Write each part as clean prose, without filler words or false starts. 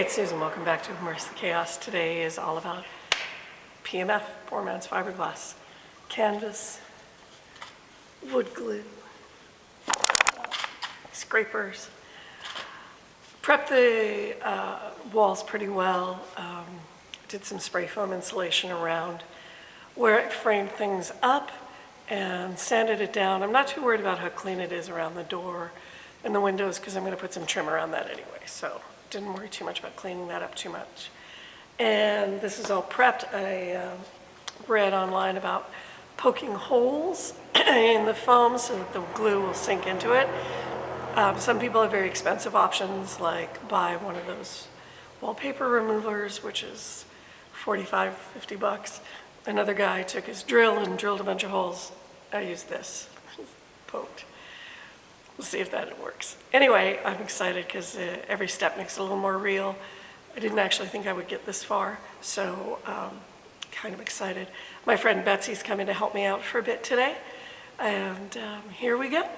it's Susan. Welcome back to Immerse the Chaos. Today is all about PMF, poor man's fiberglass, canvas, wood glue, scrapers. Prepped the walls pretty well. Did some spray foam insulation around where it framed things up and sanded it down. I'm not too worried about how clean it is around the door and the windows because I'm going to put some trim around that anyway. So didn't worry too much about cleaning that up too much. And this is all prepped. I read online about poking holes in the foam so that the glue will sink into it. Some people have very expensive options, like buy one of those wallpaper removers, which is 45, 50 bucks. Another guy took his drill and drilled a bunch of holes. I used this, poked. We'll see if that works. Anyway, I'm excited because every step makes it a little more real. I didn't actually think I would get this far, so kind of excited. My friend Betsy's coming to help me out for a bit today, and here we go.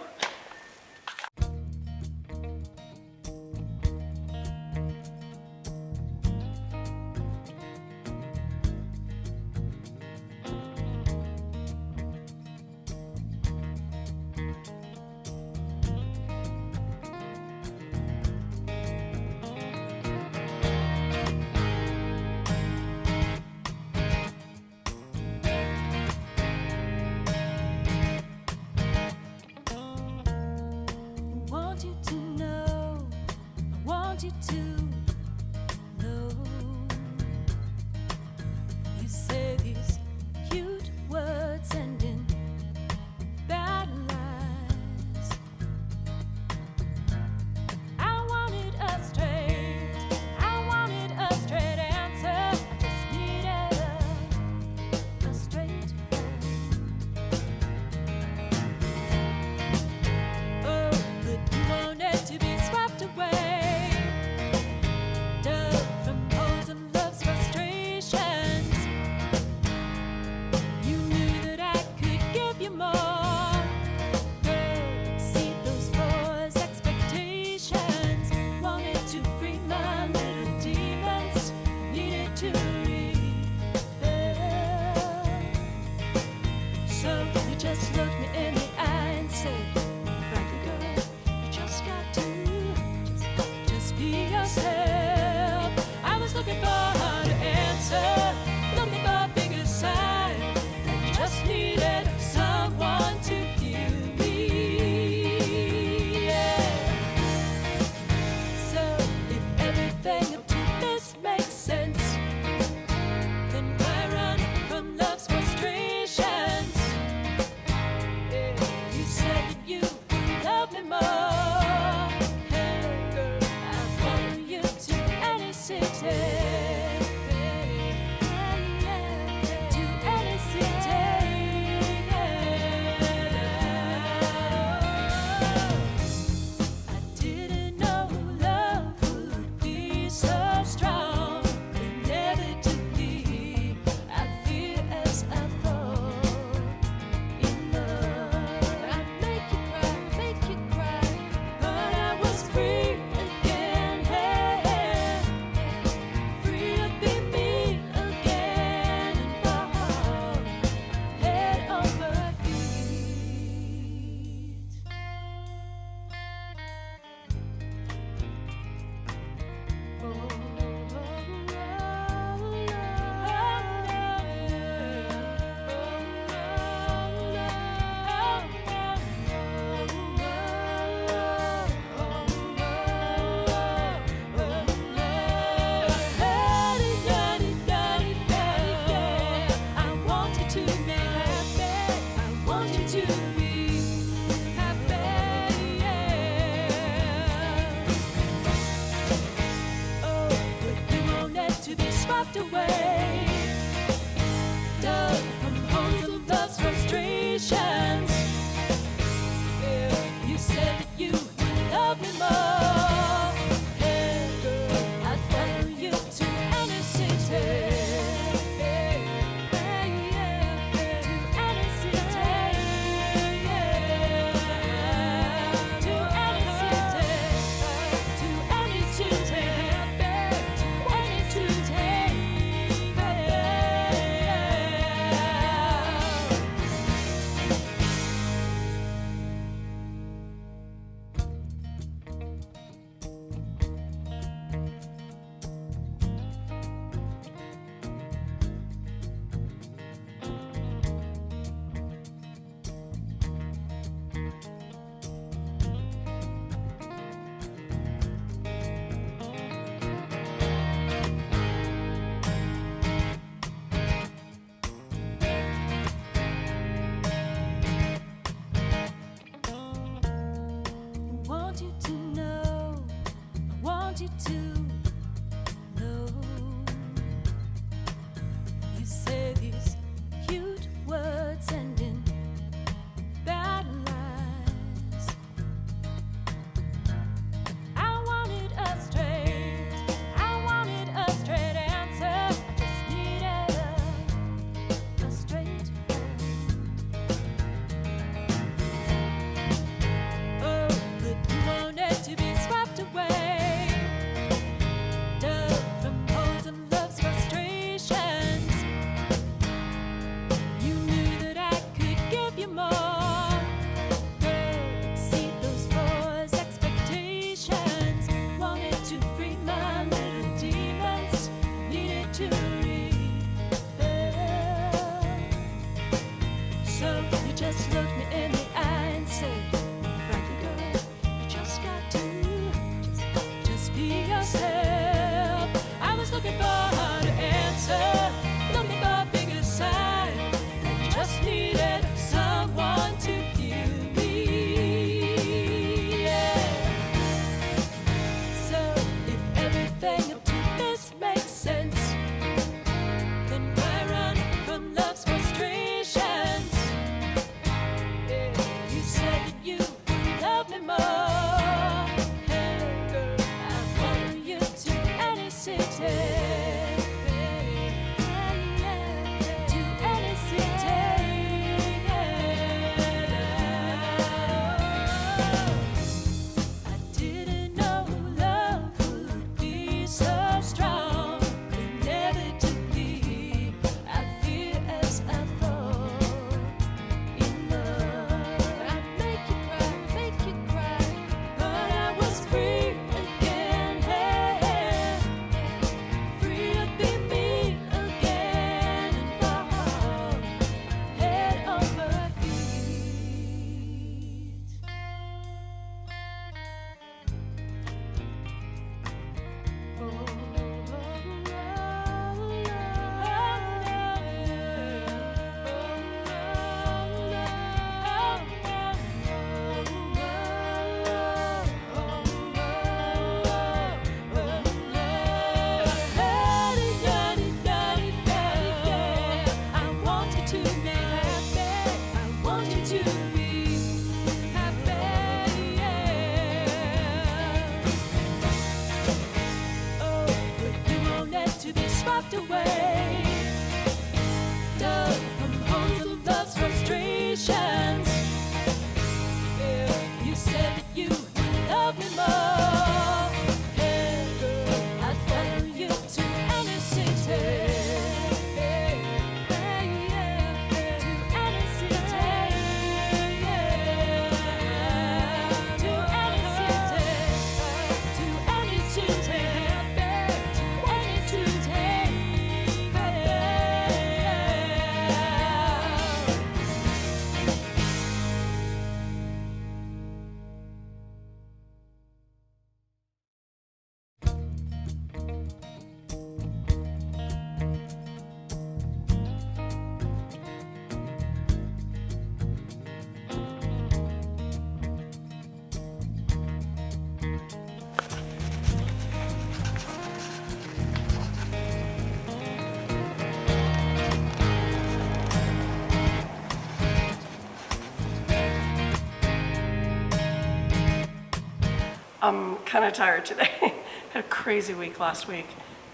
I'm kind of tired today. Had a crazy week last week.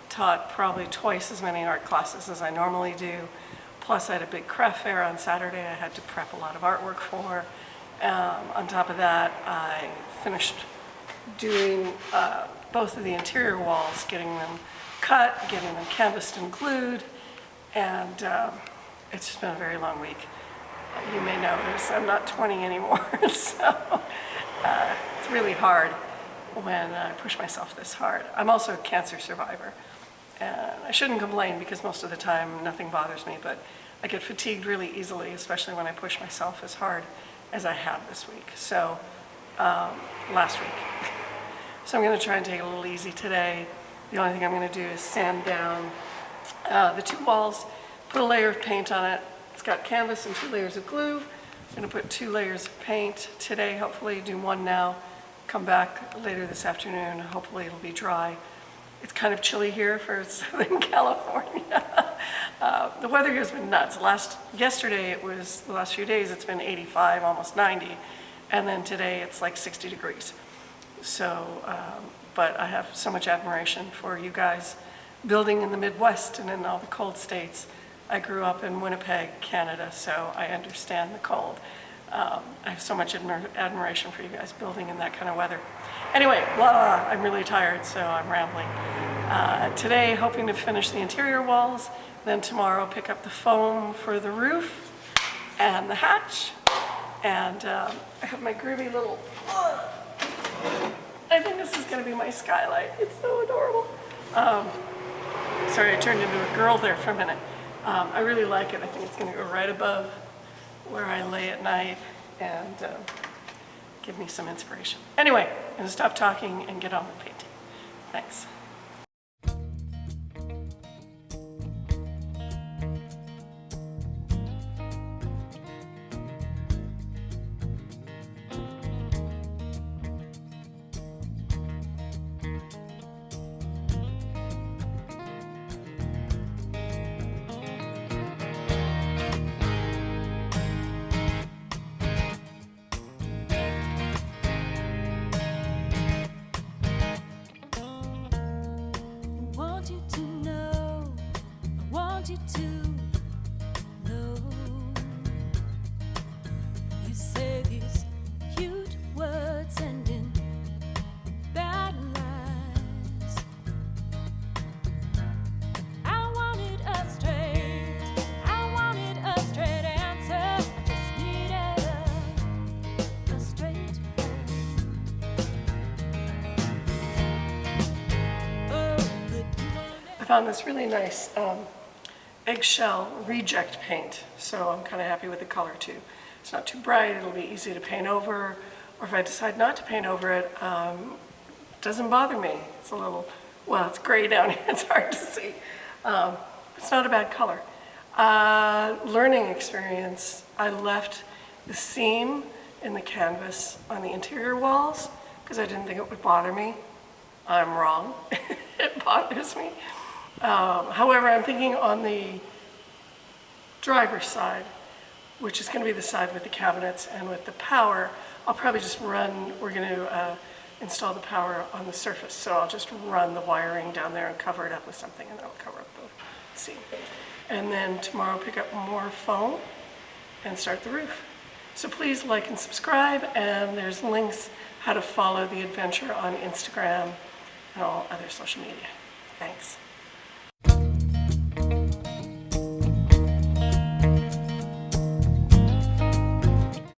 Taught probably twice as many art classes as I normally do. Plus I had a big craft fair on Saturday I had to prep a lot of artwork for. On top of that, I finished doing both of the interior walls, getting them cut, getting them canvassed and glued, and it's just been a very long week. You may notice I'm not 20 anymore, so it's really hard when I push myself this hard. I'm also a cancer survivor, and I shouldn't complain because most of the time nothing bothers me, but I get fatigued really easily, especially when I push myself as hard as I have this week, so last week. So I'm going to try and take it a little easy today. The only thing I'm going to do is sand down the two walls, put a layer of paint on it. It's got canvas and 2 layers of glue. I'm going to put 2 layers of paint today, hopefully do one now, come back later this afternoon, hopefully it'll be dry. It's kind of chilly here for Southern California. The weather here has been nuts. Yesterday it was, the last few days it's been 85, almost 90, and then today it's like 60 degrees. So, but I have so much admiration for you guys building in the Midwest and in all the cold states. I grew up in Winnipeg, Canada, so I understand the cold. I have so much admiration for you guys building in that kind of weather. Anyway, I'm really tired, so I'm rambling. Today, hoping to finish the interior walls, then tomorrow pick up the foam for the roof and the hatch. And I have my groovy little, I think this is gonna be my skylight. It's so adorable. Sorry, I turned into a girl there for a minute. I really like it. I think it's gonna go right above where I lay at night and give me some inspiration. Anyway, I'm gonna stop talking and get on with painting. Thanks. You to know you say these cute words ending bad lies. I wanted a straight answer. I just needed a straight I found this really nice eggshell reject paint, so I'm kind of happy with the color too. It's not too bright, it'll be easy to paint over, or if I decide not to paint over it, it doesn't bother me. It's a little, well, it's gray down here, it's hard to see. It's not a bad color. Learning experience, I left the seam in the canvas on the interior walls because I didn't think it would bother me. I'm wrong, it bothers me. However, I'm thinking on the driver's side, which is going to be the side with the cabinets and with the power, I'll probably just run, we're going to install the power on the surface, so I'll just run the wiring down there and cover it up with something, and that'll cover up the seam. And then tomorrow pick up more foam and start the roof. So please like and subscribe, and there's links how to follow the adventure on Instagram and all other social media. Thanks.